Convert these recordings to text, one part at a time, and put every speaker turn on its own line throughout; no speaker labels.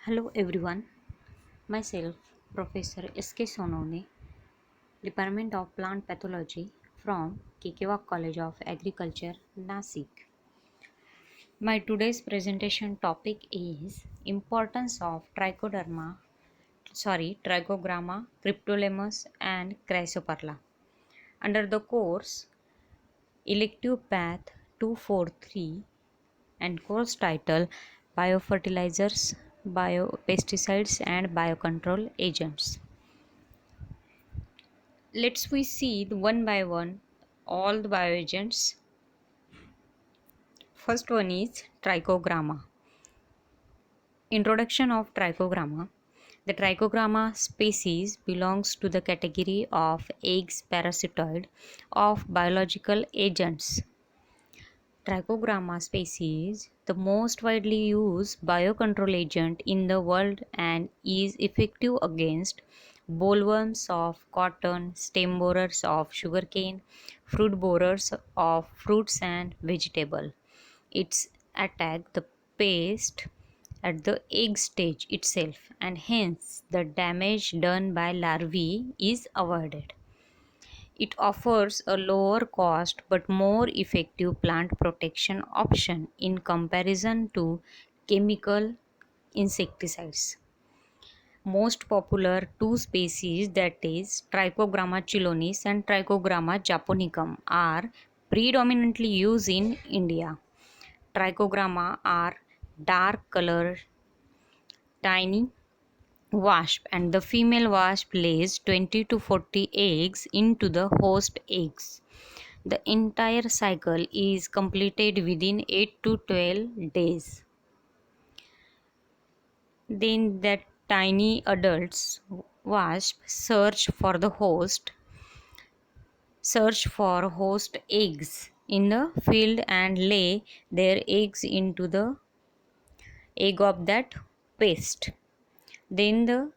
Hello everyone, myself Professor S.K. Sonone, Department of Plant Pathology from Kekewa College of Agriculture, Nasik. My today's presentation topic is importance of Trichogramma, Cryptolemus and Chrysoperla. Under the course Elective Path 243 and course title Biofertilizers, Biopesticides and Biocontrol Agents. Let's we see the one by one all the bioagents. First one is Trichogramma. Introduction of Trichogramma. The Trichogramma species belongs to the category of eggs parasitoid of biological agents. Trichogramma species the most widely used biocontrol agent in the world and is effective against bollworms of cotton, stem borers of sugarcane, fruit borers of fruits and vegetables. It's attack the pest at the egg stage itself and hence the damage done by larvae is avoided. It offers a lower cost but more effective plant protection option in comparison to chemical insecticides. Most popular two species, that is Trichogramma chilonis and Trichogramma japonicum, are predominantly used in India. Trichogramma are dark colored, tiny wasp, and the female wasp lays 20 to 40 eggs into the host eggs. The entire cycle is completed within 8 to 12 days. Then that tiny adults wasp search for host eggs in the field and lay their eggs into the egg of that pest. Then the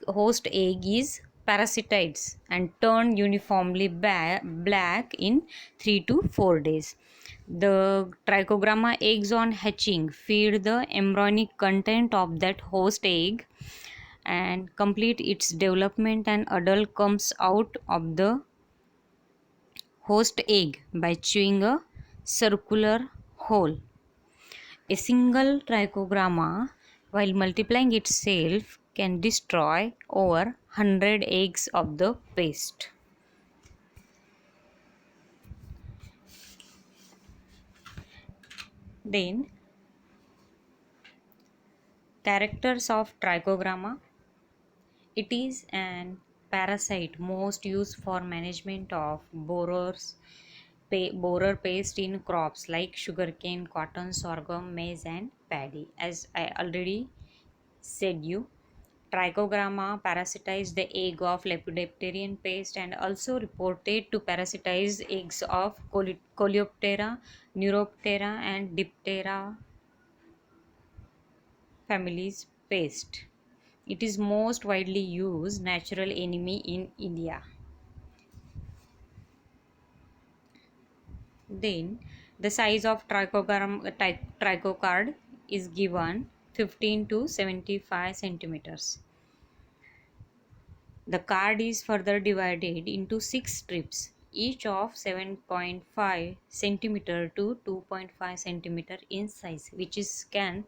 host egg is parasitized and turned uniformly black in 3 to 4 days. The Trichogramma eggs on hatching feed the embryonic content of that host egg and complete its development, and adult comes out of the host egg by chewing a circular hole. A single trichogramma, while multiplying itself, can destroy over 100 eggs of the pest. Then, characters of trichogramma. It is an parasite most used for management of borer pest in crops like sugarcane, cotton, sorghum, maize, and paddy. As I already said you, Trichogramma parasitize the egg of Lepidopteran pest and also reported to parasitize eggs of Coleoptera, Neuroptera, and Diptera families pest. It is most widely used natural enemy in India. Then the size of trichocard is given 15 to 75 centimeters. The card is further divided into 6 strips, each of 7.5 cm to 2.5 cm in size, which is can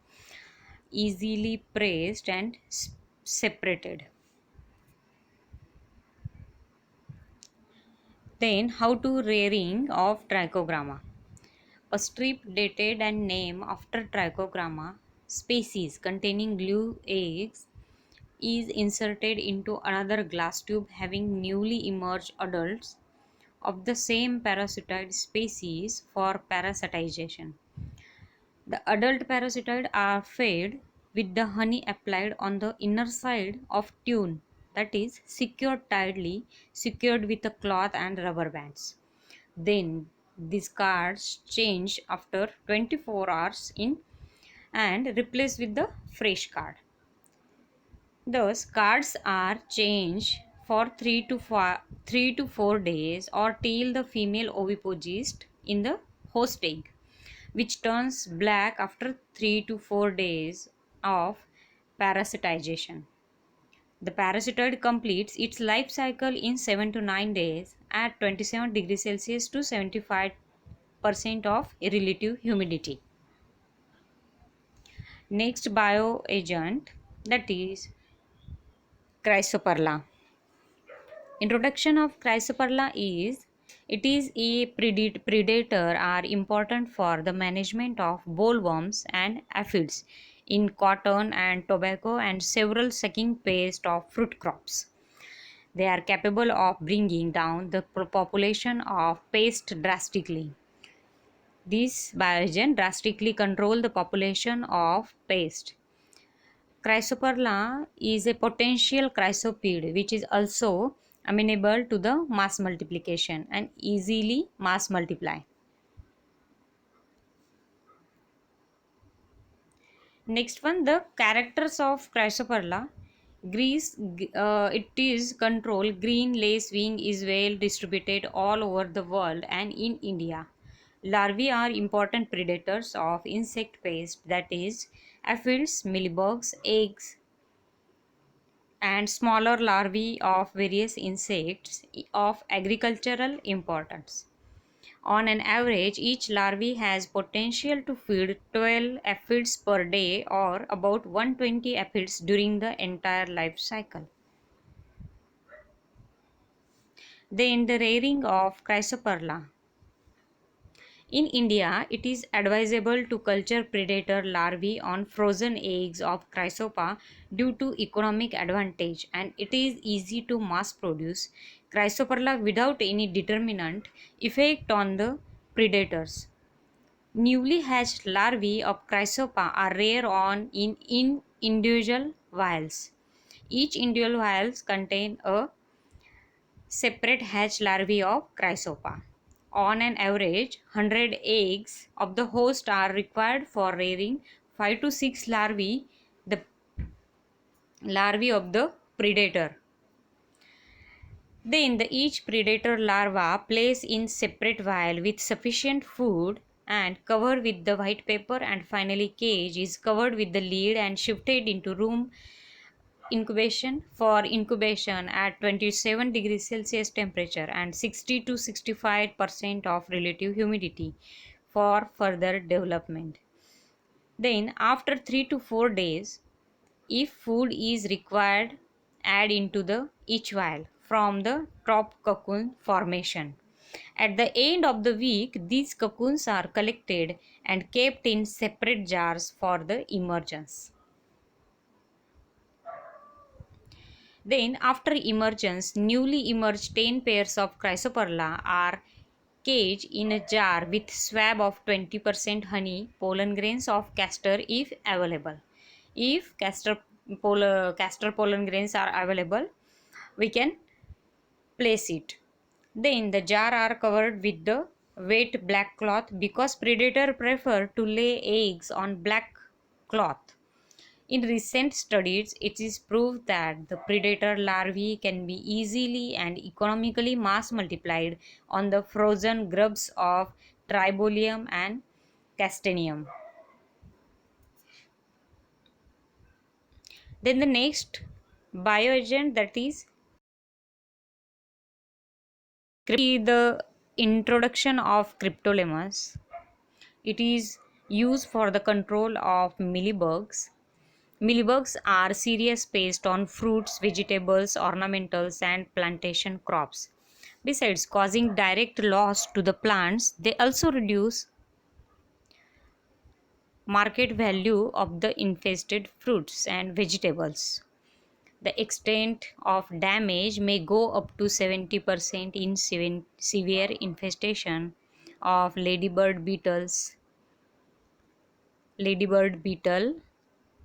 easily pressed and separated. Then how to rearing of Trichogramma. A strip dated and named after Trichogramma species containing glue eggs is inserted into another glass tube having newly emerged adults of the same parasitoid species for parasitization. The adult parasitoid are fed with the honey applied on the inner side of tube, that is secured with a cloth and rubber bands. Then these cards change after 24 hours in and replaced with the fresh card. Thus, cards are changed for 3 to 4 days or till the female oviposites in the host egg, which turns black after 3 to 4 days of Parasitization. The parasitoid completes its life cycle in 7 to 9 days at 27 degrees Celsius to 75% of relative humidity. Next bioagent, that is Chrysoperla. Introduction of Chrysoperla is it is a predator are important for the management of bollworms and aphids in cotton and tobacco and several sucking pest of fruit crops. They are capable of bringing down the population of pest drastically. These biogen drastically control the population of pest. Chrysoperla is a potential chrysopid which is also amenable to the mass multiplication and easily mass multiply. Next one, the characters of Chrysoperla. It is control. Green lacewing is well distributed all over the world and in India. Larvae are important predators of insect pest, that is aphids, mealybugs, eggs, and smaller larvae of various insects of agricultural importance. On an average, each larvae has potential to feed 12 aphids per day or about 120 aphids during the entire life cycle. Then the rearing of Chrysoperla. In India, it is advisable to culture predator larvae on frozen eggs of Chrysopa due to economic advantage, and it is easy to mass produce Chrysoperla without any determinant effect on the predators. Newly hatched larvae of Chrysopa are rare in individual vials. Each individual vials contain a separate hatched larvae of Chrysopa. On an average, 100 eggs of the host are required for rearing 5 to 6 larvae, the larvae of the predator. Then each predator larva placed in separate vial with sufficient food and covered with the white paper, and finally cage is covered with the lid and shifted into room incubation at 27 degrees Celsius temperature and 60 to 65% of relative humidity for further development. Then after 3 to 4 days, if food is required, add into the each vial from the top cocoon formation. At the end of the week, these cocoons are collected and kept in separate jars for the emergence. Then, after emergence, newly emerged 10 pairs of Chrysoperla are caged in a jar with swab of 20% honey, pollen grains of castor if available. If castor pollen grains are available, we can place it. Then the jar are covered with the wet black cloth because predator prefer to lay eggs on black cloth. In recent studies, it is proved that the predator larvae can be easily and economically mass multiplied on the frozen grubs of Tribolium and Castaneum. Then the next bioagent, that is the introduction of Cryptolemus. It is used for the control of mealybugs. Mealybugs are serious pests on fruits, vegetables, ornamentals, and plantation crops. Besides causing direct loss to the plants, they also reduce market value of the infested fruits and vegetables. The extent of damage may go up to 70% in severe infestation of ladybird beetle,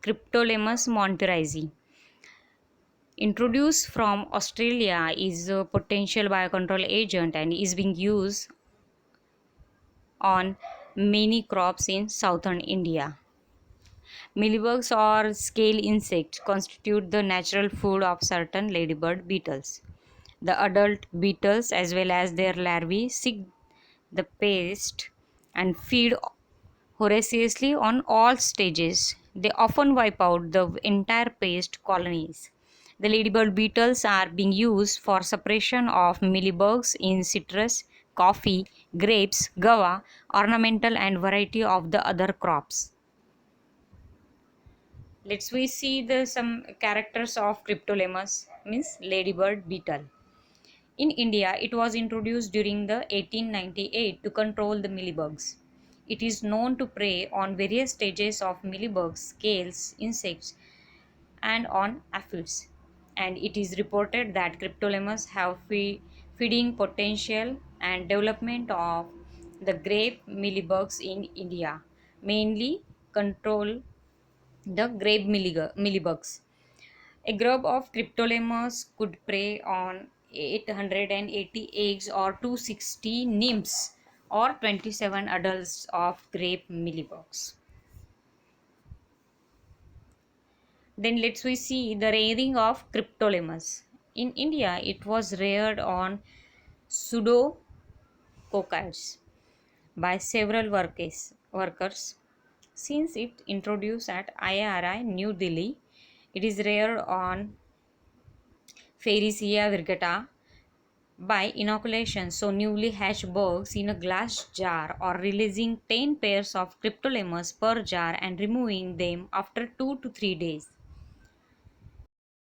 Cryptolemus monterisi. Introduced from Australia, is a potential biocontrol agent and is being used on many crops in southern India. Mealybugs or scale insects constitute the natural food of certain ladybird beetles. The adult beetles as well as their larvae seek the pest and feed voraciously on all stages. They often wipe out the entire pest colonies. The ladybird beetles are being used for suppression of mealybugs in citrus, coffee, grapes, guava, ornamental and variety of the other crops. Let's we see the some characters of Cryptolemus means ladybird beetle. In India, it was introduced during the 1898 to control the mealybugs. It is known to prey on various stages of mealybugs, scales, insects, and on aphids. And it is reported that Cryptolemus have feeding potential and development of the grape mealybugs in India, mainly control the grape mealybugs. A grub of Cryptolemus could prey on 880 eggs or 260 nymphs or 27 adults of grape mealybugs. Then let's we see the rearing of Cryptolemus. In India, it was reared on pseudococcids by several workers. Since it introduced at IRI New Delhi, it is reared on Faricia virgata by inoculation, so newly hatched bugs in a glass jar or releasing 10 pairs of Cryptolemus per jar and removing them after 2 to 3 days.